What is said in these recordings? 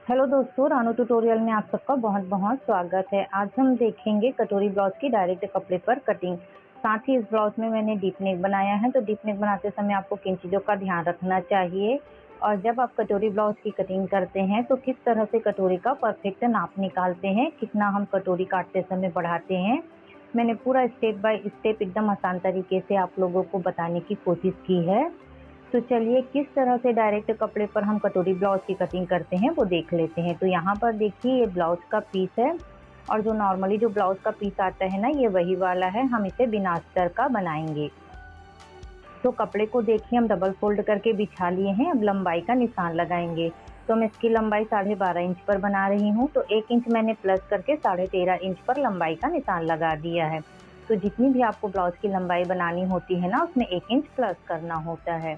Hello दोस्तों, Ranu tutorial में आप सबका बहुत बहुत स्वागत है। आज हम देखेंगे कटोरी ब्लाउज की डायरेक्ट कपड़े पर कटिंग। साथ ही इस ब्लाउज में मैंने डीप नेक बनाया है, तो डीप नेक बनाते समय आपको किन चीज़ों का ध्यान रखना चाहिए और जब आप कटोरी ब्लाउज की कटिंग करते हैं तो किस तरह से कटोरी का परफेक्ट नाप निकालते हैं, कितना हम कटोरी काटते समय बढ़ाते हैं। मैंने पूरा स्टेप बाय स्टेप एकदम आसान तरीके से आप लोगों को बताने की कोशिश की है। तो चलिए किस तरह से डायरेक्ट कपड़े पर हम कटोरी ब्लाउज की कटिंग करते हैं वो देख लेते हैं। तो यहाँ पर देखिए ये ब्लाउज का पीस है और जो नॉर्मली जो ब्लाउज का पीस आता है ना, ये वही वाला है। हम इसे बिना अस्तर का बनाएंगे। तो कपड़े को देखिए हम डबल फोल्ड करके बिछा लिए हैं। अब लंबाई का निशान लगाएंगे। तो मैं इसकी लंबाई 12.5 इंच पर बना रही हूँ, तो 1 इंच मैंने प्लस करके 13.5 इंच पर लंबाई का निशान लगा दिया है। तो जितनी भी आपको ब्लाउज की लंबाई बनानी होती है ना, उसमें 1 इंच प्लस करना होता है।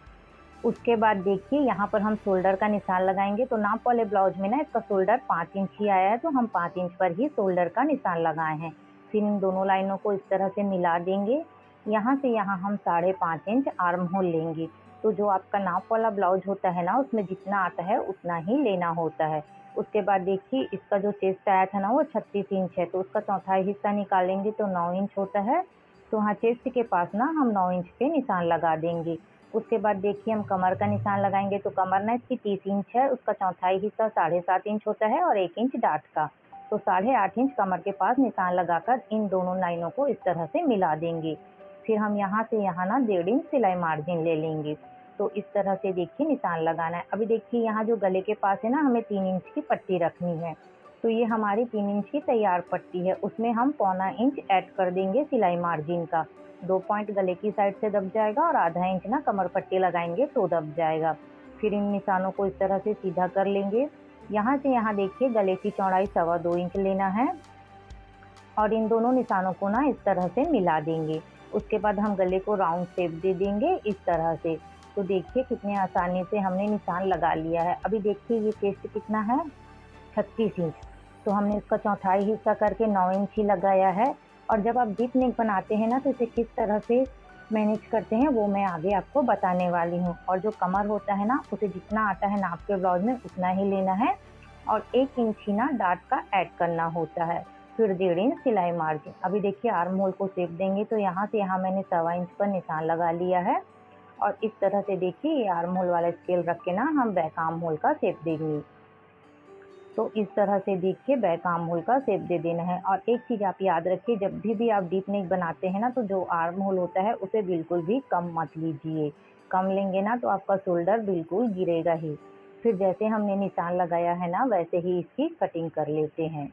उसके बाद देखिए यहाँ पर हम शोल्डर का निशान लगाएंगे। तो नाप वाले ब्लाउज में ना इसका शोल्डर 5 इंच ही आया है, तो हम 5 इंच पर ही शोल्डर का निशान लगाए हैं। फिर इन दोनों लाइनों को इस तरह से मिला देंगे। यहाँ से यहाँ हम 5.5 इंच आर्म होल लेंगे। तो जो आपका नाप वाला ब्लाउज होता है ना, उसमें जितना आता है उतना ही लेना होता है। उसके बाद देखिए इसका जो चेस्ट आया था ना, वो 36 इंच है, तो उसका चौथाई हिस्सा निकालेंगे तो 9 इंच होता है। तो वहाँ चेस्ट के पास ना हम 9 इंच पे निशान लगा देंगे। उसके बाद देखिए हम कमर का निशान लगाएंगे। तो कमर ना इसकी 30 इंच है, उसका चौथाई हिस्सा 7.5 इंच होता है और 1 इंच डाट का। तो 8.5 इंच कमर के पास निशान लगाकर इन दोनों लाइनों को इस तरह से मिला देंगे। फिर हम यहाँ से यहाँ ना 1.5 इंच सिलाई मार्जिन ले लेंगे। तो इस तरह से देखिए निशान लगाना है। अभी देखिए यहाँ जो गले के पास है ना, हमें 3 इंच की पट्टी रखनी है। तो ये हमारी 3 इंच की तैयार पट्टी है, उसमें हम 0.25 इंच ऐड कर देंगे सिलाई मार्जिन का। 2 पॉइंट गले की साइड से दब जाएगा और आधा इंच ना कमर पट्टी लगाएंगे तो दब जाएगा। फिर इन निशानों को इस तरह से सीधा कर लेंगे। यहाँ से यहाँ देखिए गले की चौड़ाई 2.25 इंच लेना है और इन दोनों निशानों को ना इस तरह से मिला देंगे। उसके बाद हम गले को राउंड शेप दे देंगे इस तरह से। तो देखिए कितने आसानी से हमने निशान लगा लिया है। अभी देखिए ये चेस्ट कितना है, 36 इंच। तो हमने इसका चौथाई हिस्सा करके 9 इंच ही लगाया है। और जब आप डीप नेक बनाते हैं ना, तो इसे किस तरह से मैनेज करते हैं वो मैं आगे आपको बताने वाली हूँ। और जो कमर होता है ना, उसे जितना आता है नाप के ब्लाउज में उतना ही लेना है और 1 इंच ही ना डाट का ऐड करना होता है। फिर 1.5 इंच सिलाई मार्जिन। अभी देखिए आर्म होल को शेप देंगे। तो यहाँ से यहाँ मैंने 1.25 इंच पर निशान लगा लिया है और इस तरह से देखिए ये आर्म होल वाला स्केल रख के ना हम बैक आर्म होल का शेप देंगे। तो इस तरह से देखिए बैक आर्म होल का शेप दे देना है। और एक चीज़ आप याद रखिए, जब भी आप डीप नेक बनाते हैं ना, तो जो आर्म होल होता है उसे बिल्कुल भी कम मत लीजिए। कम लेंगे ना तो आपका शोल्डर बिल्कुल गिरेगा ही। फिर जैसे हमने निशान लगाया है ना, वैसे ही इसकी कटिंग कर लेते हैं।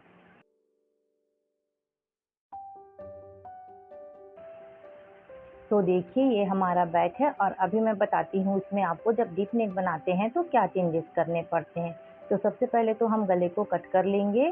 तो देखिए ये हमारा बैक है और अभी मैं बताती हूँ इसमें आपको जब डीप नेक बनाते हैं तो क्या चेंजेस करने पड़ते हैं। तो सबसे पहले तो हम गले को कट कर लेंगे।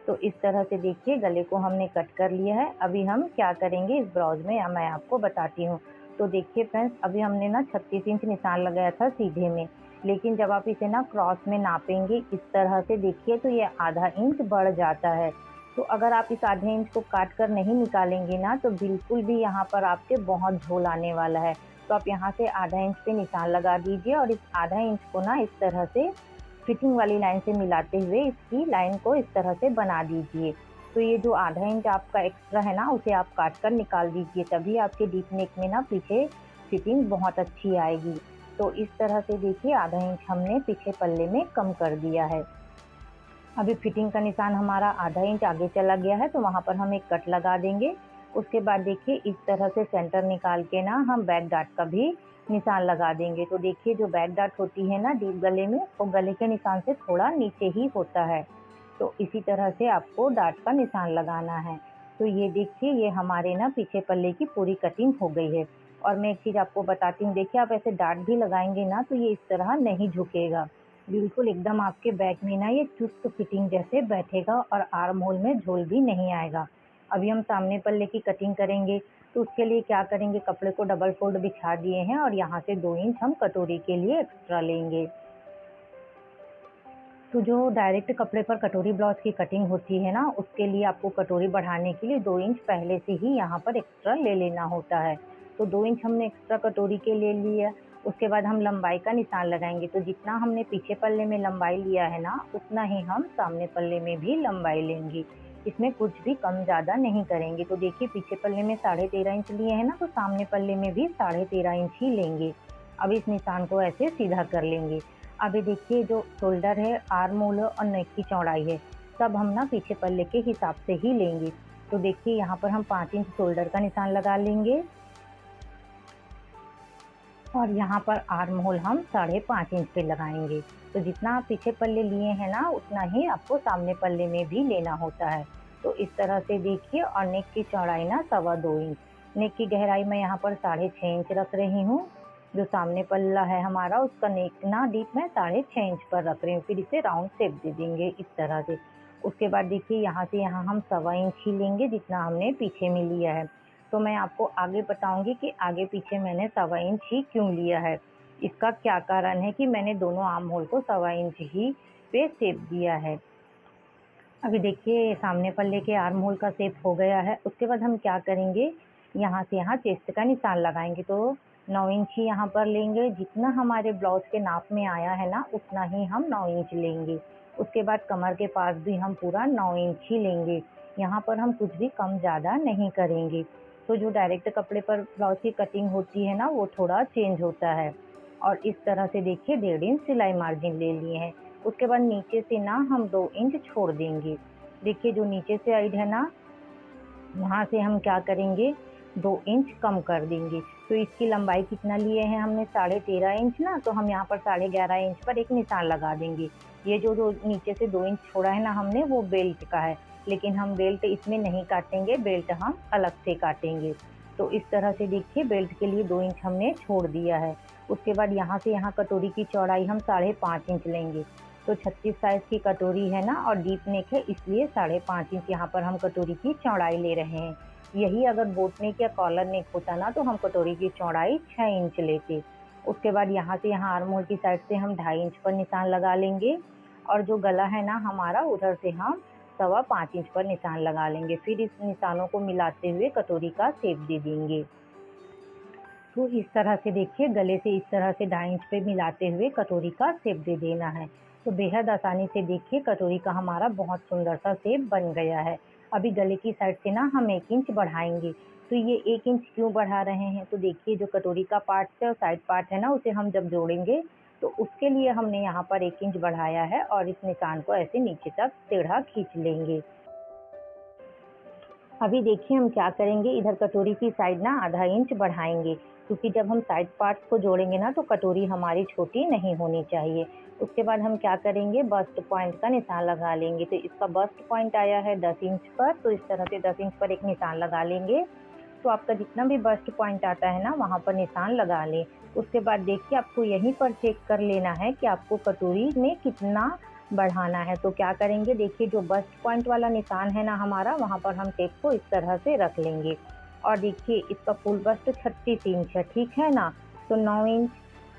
तो इस तरह से देखिए गले को हमने कट कर लिया है। अभी हम क्या करेंगे इस ब्लाउज में, या मैं आपको बताती हूँ। तो देखिए फ्रेंड्स, अभी हमने ना 36 इंच निशान लगाया था सीधे में, लेकिन जब आप इसे ना क्रॉस में नापेंगे इस तरह से देखिए तो ये आधा इंच बढ़ जाता है। तो अगर आप इस आधे इंच को काट कर नहीं निकालेंगे ना, तो बिल्कुल भी यहाँ पर आपके बहुत झोल आने वाला है। तो आप यहाँ से आधा इंच पे निशान लगा दीजिए और इस आधा इंच को ना इस तरह से फिटिंग वाली लाइन से मिलाते हुए इसकी लाइन को इस तरह से बना दीजिए। तो ये जो आधा इंच आपका एक्स्ट्रा है ना, उसे आप काट कर निकाल दीजिए, तभी आपके डीप नेक में ना पीछे फिटिंग बहुत अच्छी आएगी। तो इस तरह से देखिए आधा इंच हमने पीछे पल्ले में कम कर दिया है। अभी फिटिंग का निशान हमारा आधा इंच आगे चला गया है, तो वहाँ पर हम एक कट लगा देंगे। उसके बाद देखिए इस तरह से सेंटर निकाल के ना हम बैक डार्ट का भी निशान लगा देंगे। तो देखिए जो बैक डार्ट होती है ना डीप गले में, वो गले के निशान से थोड़ा नीचे ही होता है। तो इसी तरह से आपको डार्ट का निशान लगाना है। तो ये देखिए ये हमारे ना पीछे पल्ले की पूरी कटिंग हो गई है। और मैं एक चीज़ आपको बताती हूँ, देखिए आप ऐसे डार्ट भी लगाएंगे ना तो ये इस तरह नहीं झुकेगा, बिल्कुल एकदम आपके बैक में ना ये चुस्त फिटिंग जैसे बैठेगा और आर्म होल में झोल भी नहीं आएगा। अभी हम सामने पल्ले की कटिंग करेंगे। तो उसके लिए क्या करेंगे, कपड़े को डबल फोल्ड बिछा दिए हैं और यहाँ से 2 इंच हम कटोरी के लिए एक्स्ट्रा लेंगे। तो जो डायरेक्ट कपड़े पर कटोरी ब्लाउज की कटिंग होती है ना, उसके लिए आपको कटोरी बढ़ाने के लिए 2 इंच पहले से ही यहाँ पर एक्स्ट्रा ले लेना होता है। तो 2 इंच हमने एक्स्ट्रा कटोरी के ले लिया। उसके बाद हम लंबाई का निशान लगाएंगे। तो जितना हमने पीछे पल्ले में लंबाई लिया है ना, उतना ही हम सामने पल्ले में भी लंबाई लेंगे। इसमें कुछ भी कम ज़्यादा नहीं करेंगे। तो देखिए पीछे पल्ले में 13.5 इंच लिए हैं ना, तो सामने पल्ले में भी 13.5 इंच ही लेंगे। अब इस निशान को ऐसे सीधा कर लेंगे। अभी देखिए जो शोल्डर है, आर्म होल और नेक की चौड़ाई है, सब हम ना पीछे पल्ले के हिसाब से ही लेंगे। तो देखिए यहाँ पर हम 5 इंच शोल्डर का निशान लगा लेंगे और यहाँ पर आर्म होल हम 5.5 इंच पे लगाएंगे। तो जितना आप पीछे पल्ले लिए हैं ना, उतना ही आपको सामने पल्ले में भी लेना होता है। तो इस तरह से देखिए, और नेक की चौड़ाई ना 2.25 इंच, नेक की गहराई मैं यहाँ पर 6.5 इंच रख रही हूँ। जो सामने पल्ला है हमारा, उसका नेक ना डीप मैं 6.5 इंच पर रख रही हूँ। फिर इसे राउंड शेप दे देंगे इस तरह से। उसके बाद देखिए यहाँ से यहाँ हम 1.25 इंच ही लेंगे, जितना हमने पीछे में लिया है। तो मैं आपको आगे बताऊंगी कि आगे पीछे मैंने 1.25 इंच ही क्यों लिया है। इसका क्या कारण है कि मैंने दोनों आर्म होल को 1.25 इंच ही पे शेप दिया है। अभी देखिए सामने पल्ले के आर्म होल का शेप हो गया है। उसके बाद हम क्या करेंगे, यहाँ से यहाँ चेस्ट का निशान लगाएंगे। तो 9 इंच ही यहाँ पर लेंगे। जितना हमारे ब्लाउज के नाप में आया है ना, उतना ही हम 9 इंच लेंगे। उसके बाद कमर के पास भी हम पूरा 9 इंच ही लेंगे। यहाँ पर हम कुछ भी कम ज़्यादा नहीं करेंगे। तो जो डायरेक्ट कपड़े पर ब्लाउज की कटिंग होती है ना, वो थोड़ा चेंज होता है। और इस तरह से देखिए 1.5 इंच सिलाई मार्जिन ले लिए हैं। उसके बाद नीचे से ना हम 2 इंच छोड़ देंगे। देखिए जो नीचे से साइड है ना, वहाँ से हम क्या करेंगे, 2 इंच कम कर देंगे। तो इसकी लंबाई कितना लिए हैं हमने, 13.5 इंच ना, तो हम यहाँ पर 11.5 इंच पर एक निशान लगा देंगे। ये जो नीचे से 2 इंच छोड़ा है ना हमने, वो बेल्ट का है, लेकिन हम बेल्ट इसमें नहीं काटेंगे, बेल्ट हम अलग से काटेंगे। तो इस तरह से देखिए बेल्ट के लिए 2 इंच हमने छोड़ दिया है। उसके बाद यहाँ से यहाँ कटोरी की चौड़ाई हम 5.5 इंच लेंगे। तो 36 साइज़ की कटोरी है ना, और डीप नेक है, इसलिए 5.5 इंच यहाँ पर हम कटोरी की चौड़ाई ले रहे हैं। यही अगर बोट नेक या कॉलर नेक होता ना, तो हम कटोरी की चौड़ाई 6 इंच लेते। उसके बाद यहाँ से यहाँ आर्म होल की साइड से हम 2.5 इंच पर निशान लगा लेंगे, और जो गला है ना हमारा, उधर से हम 5.25 इंच पर निशान लगा लेंगे। फिर इस निशानों को मिलाते हुए कटोरी का शेप दे देंगे। तो इस तरह से देखिए गले से इस तरह से 2.5 इंच पे मिलाते हुए कटोरी का शेप दे देना है। तो बेहद आसानी से देखिए कटोरी का हमारा बहुत सुंदर सा शेप बन गया है। अभी गले की साइड से ना हम 1 इंच बढ़ाएंगे। तो ये 1 इंच क्यों बढ़ा रहे हैं, तो देखिए जो कटोरी का पार्ट है और साइड पार्ट है ना, उसे हम जब जोड़ेंगे तो उसके लिए हमने यहाँ पर 1 इंच बढ़ाया है, और इस निशान को ऐसे नीचे तक टेढ़ा खींच लेंगे। अभी देखिए हम क्या करेंगे, इधर कटोरी की साइड ना आधा इंच बढ़ाएंगे, क्योंकि जब हम साइड पार्ट्स को जोड़ेंगे ना, तो कटोरी हमारी छोटी नहीं होनी चाहिए। उसके बाद हम क्या करेंगे, बस्ट पॉइंट का निशान लगा लेंगे। तो इसका बस्ट पॉइंट आया है 10 इंच पर, तो इस तरह से 10 इंच पर एक निशान लगा लेंगे। तो आपका जितना भी बस्ट पॉइंट आता है ना, वहाँ पर निशान लगा लें। उसके बाद देखिए आपको यहीं पर चेक कर लेना है कि आपको कटोरी में कितना बढ़ाना है। तो क्या करेंगे, देखिए जो बस्ट पॉइंट वाला निशान है ना हमारा, वहाँ पर हम टेप को इस तरह से रख लेंगे। और देखिए इसका फुल बस्ट 36 इंच है, ठीक है ना। तो 9 इंच,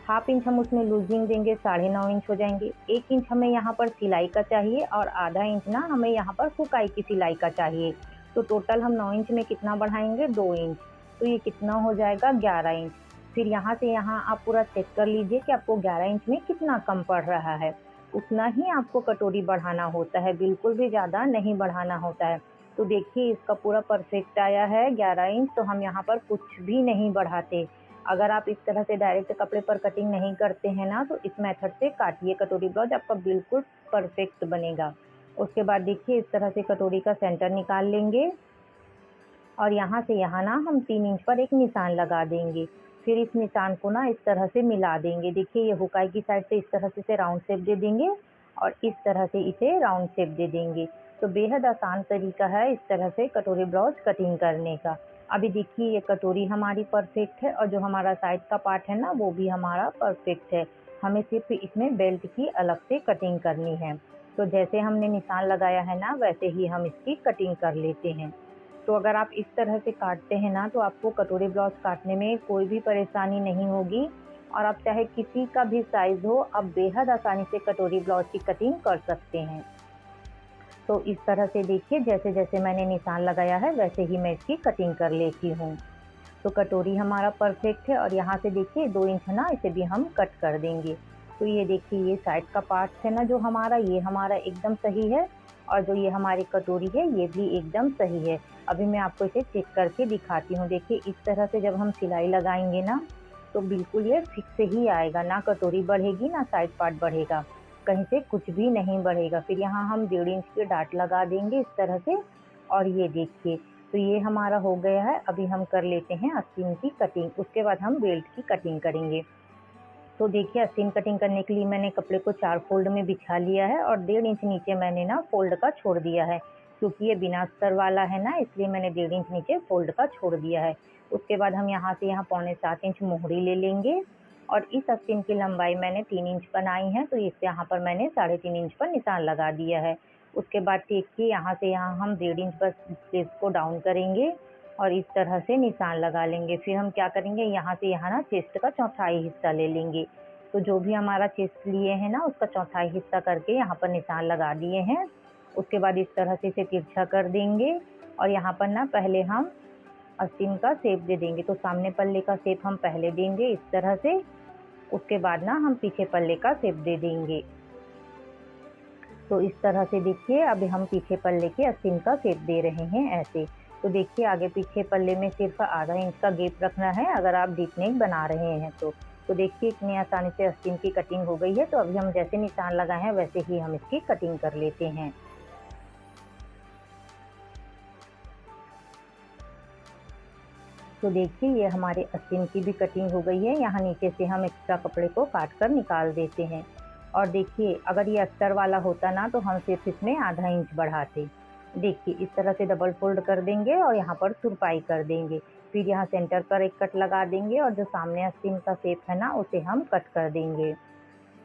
हाफ इंच हम उसमें लूजिंग देंगे, 9.5 इंच हो जाएंगे। 1 इंच हमें यहाँ पर सिलाई का चाहिए, और आधा इंच ना हमें यहाँ पर फुकाई की सिलाई का चाहिए। तो टोटल हम 9 इंच में कितना बढ़ाएंगे, 2 इंच। तो ये कितना हो जाएगा, 11 इंच। फिर यहाँ से यहाँ आप पूरा चेक कर लीजिए कि आपको 11 इंच में कितना कम पड़ रहा है। उतना ही आपको कटोरी बढ़ाना होता है, बिल्कुल भी ज़्यादा नहीं बढ़ाना होता है। तो देखिए इसका पूरा परफेक्ट आया है 11 इंच, तो हम यहाँ पर कुछ भी नहीं बढ़ाते। अगर आप इस तरह से डायरेक्ट कपड़े पर कटिंग नहीं करते हैं ना, तो इस मेथड से काटिए कटोरी ब्लाउज, आपका बिल्कुल परफेक्ट बनेगा। उसके बाद देखिए इस तरह से कटोरी का सेंटर निकाल लेंगे, और यहाँ से यहाँ ना हम 3 इंच पर एक निशान लगा देंगे। फिर इस निशान को ना इस तरह से मिला देंगे। देखिए ये हुकाई की साइड से इस तरह से इसे राउंड शेप दे देंगे, और इस तरह से इसे राउंड शेप दे देंगे। तो बेहद आसान तरीका है इस तरह से कटोरी ब्लाउज कटिंग करने का। अभी देखिए ये कटोरी हमारी परफेक्ट है, और जो हमारा साइड का पार्ट है ना, वो भी हमारा परफेक्ट है। हमें सिर्फ इसमें बेल्ट की अलग से कटिंग करनी है। तो जैसे हमने निशान लगाया है ना, वैसे ही हम इसकी कटिंग कर लेते हैं। तो अगर आप इस तरह से काटते हैं ना, तो आपको कटोरी ब्लाउज काटने में कोई भी परेशानी नहीं होगी, और आप चाहे किसी का भी साइज़ हो, आप बेहद आसानी से कटोरी ब्लाउज की कटिंग कर सकते हैं। तो इस तरह से देखिए जैसे जैसे मैंने निशान लगाया है, वैसे ही मैं इसकी कटिंग कर लेती हूँ। तो कटोरी हमारा परफेक्ट है और यहाँ से देखिए 2 इंच है ना, इसे भी हम कट कर देंगे। तो ये देखिए ये साइड का पार्ट है ना जो हमारा, ये हमारा एकदम सही है और जो ये हमारी कटोरी है ये भी एकदम सही है। अभी मैं आपको इसे चेक करके दिखाती हूँ। देखिए इस तरह से जब हम सिलाई लगाएंगे ना तो बिल्कुल ये फिक्स ही आएगा, ना कटोरी बढ़ेगी ना साइड पार्ट बढ़ेगा, कहीं से कुछ भी नहीं बढ़ेगा। फिर यहाँ हम 1.5 इंच की डाट लगा देंगे इस तरह से और ये देखिए तो ये हमारा हो गया है। अभी हम कर लेते हैं आस्तीन की कटिंग, उसके बाद हम बेल्ट की कटिंग करेंगे। तो देखिए आस्तीन कटिंग करने के लिए मैंने कपड़े को 4 फोल्ड में बिछा लिया है और 1.5 इंच नीचे मैंने ना फोल्ड का छोड़ दिया है, क्योंकि ये बिना अस्तर वाला है ना, इसलिए मैंने 1.5 इंच नीचे फोल्ड का छोड़ दिया है। उसके बाद हम यहाँ से यहाँ 6.25 इंच मोहरी ले लेंगे और इस आस्तीन की लंबाई मैंने 3 इंच बनाई है, तो इस यहाँ पर मैंने 3.5 इंच पर निशान लगा दिया है। उसके बाद देखिए यहाँ से यहाँ हम 1.5 इंच पर स्लीव को डाउन करेंगे और इस तरह से निशान लगा लेंगे। फिर हम क्या करेंगे, यहाँ से यहाँ ना चेस्ट का चौथाई हिस्सा ले लेंगे। तो जो भी हमारा चेस्ट लिए हैं ना उसका चौथाई हिस्सा करके यहाँ पर निशान लगा दिए हैं। उसके बाद इस तरह से इसे तिरछा कर देंगे और यहाँ पर ना पहले हम आस्तीन का शेप दे देंगे। तो सामने पल्ले का शेप हम पहले देंगे इस तरह से, उसके बाद ना हम पीछे पल्ले का शेप दे देंगे। तो इस तरह से देखिए अभी हम पीछे पल्ले के आस्तीन का शेप दे रहे हैं ऐसे। तो देखिए आगे पीछे पल्ले में सिर्फ आधा इंच का गैप रखना है अगर आप डीप नेक बना रहे हैं तो देखिए इतनी आसानी से आस्तीन की कटिंग हो गई है। तो अभी हम जैसे निशान लगाए हैं वैसे ही हम इसकी कटिंग कर लेते हैं। तो देखिए ये हमारे आस्तीन की भी कटिंग हो गई है। यहाँ नीचे से हम एक्स्ट्रा कपड़े को काट कर निकाल देते हैं और देखिए अगर ये अस्तर वाला होता ना तो हम सिर्फ इसमें आधा इंच बढ़ाते। देखिए इस तरह से डबल फोल्ड कर देंगे और यहाँ पर तुरपाई कर देंगे। फिर यहाँ सेंटर पर एक कट लगा देंगे और जो सामने आस्तीन का शेप है ना उसे हम कट कर देंगे।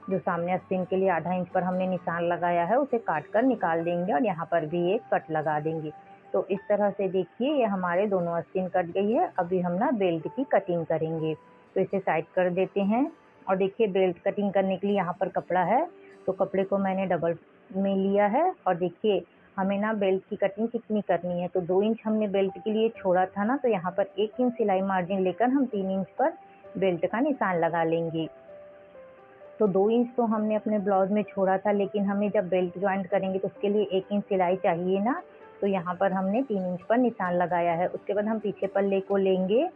जो सामने आस्तीन के लिए आधा इंच पर हमने निशान लगाया है उसे काट कर निकाल देंगे और यहाँ पर भी एक कट लगा देंगे। तो इस तरह से देखिए ये हमारे दोनों आस्तीन कट गई है। अभी हम ना बेल्ट की कटिंग करेंगे, तो इसे साइड कर देते हैं और देखिए बेल्ट कटिंग करने के लिए यहाँ पर कपड़ा है, तो कपड़े को मैंने डबल में लिया है और देखिए हमें ना बेल्ट की कटिंग कितनी करनी है। तो 2 इंच हमने बेल्ट के लिए छोड़ा था ना, तो यहाँ पर 1 इंच सिलाई मार्जिन लेकर हम 3 इंच पर बेल्ट का निशान लगा लेंगे। तो 2 इंच तो हमने अपने ब्लाउज में छोड़ा था, लेकिन हमें जब बेल्ट जॉइंट करेंगे तो उसके लिए 1 इंच सिलाई चाहिए ना, तो यहाँ पर हमने 3 इंच पर निशान लगाया है। उसके बाद हम पीछे पल्ले को लेंगे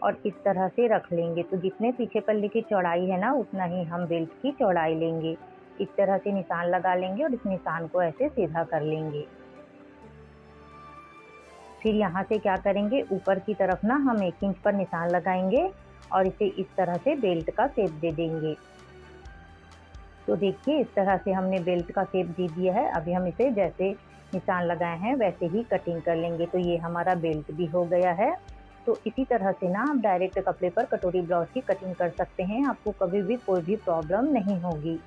और इस तरह से रख लेंगे। तो जितने पीछे पल्ले की चौड़ाई है ना उतना ही हम बेल्ट की चौड़ाई लेंगे। इस तरह से निशान लगा लेंगे और इस निशान को ऐसे सीधा कर लेंगे। फिर यहाँ से क्या करेंगे, ऊपर की तरफ ना हम 1 इंच पर निशान लगाएंगे और इसे इस तरह से बेल्ट का शेप दे देंगे। तो देखिए इस तरह से हमने बेल्ट का शेप दे दिया है। अभी हम इसे जैसे निशान लगाए हैं वैसे ही कटिंग कर लेंगे। तो ये हमारा बेल्ट भी हो गया है। तो इसी तरह से ना आप डायरेक्ट कपड़े पर कटोरी ब्लाउज की कटिंग कर सकते हैं, आपको कभी भी कोई भी प्रॉब्लम नहीं होगी।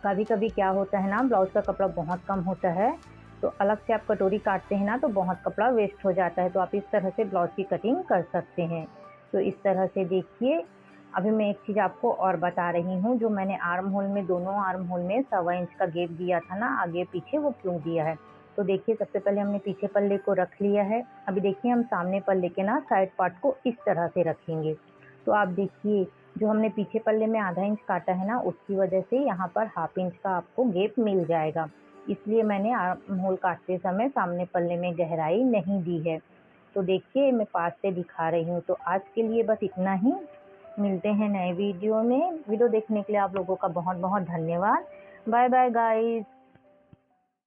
कभी कभी क्या होता है ना, ब्लाउज का कपड़ा बहुत कम होता है तो अलग से आप कटोरी काटते हैं ना तो बहुत कपड़ा वेस्ट हो जाता है। तो आप इस तरह से ब्लाउज की कटिंग कर सकते हैं। तो इस तरह से देखिए अभी मैं एक चीज़ आपको और बता रही हूँ, जो मैंने आर्म होल में दोनों आर्म होल में 1.25 इंच का गैप दिया था ना आगे पीछे, वो क्यों दिया है। तो देखिए सबसे पहले हमने पीछे पल्ले को रख लिया है। अभी देखिए हम सामने पल्ले के ना साइड पार्ट को इस तरह से रखेंगे। तो आप देखिए जो हमने पीछे पल्ले में आधा इंच काटा है ना उसकी वजह से यहाँ पर 1/2 इंच का आपको गैप मिल जाएगा, इसलिए मैंने आर्म होल काटते समय सामने पल्ले में गहराई नहीं दी है। तो देखिए मैं पास से दिखा रही हूँ। तो आज के लिए बस इतना ही, मिलते हैं नए वीडियो में। वीडियो देखने के लिए आप लोगों का बहुत बहुत धन्यवाद। Bye bye guys.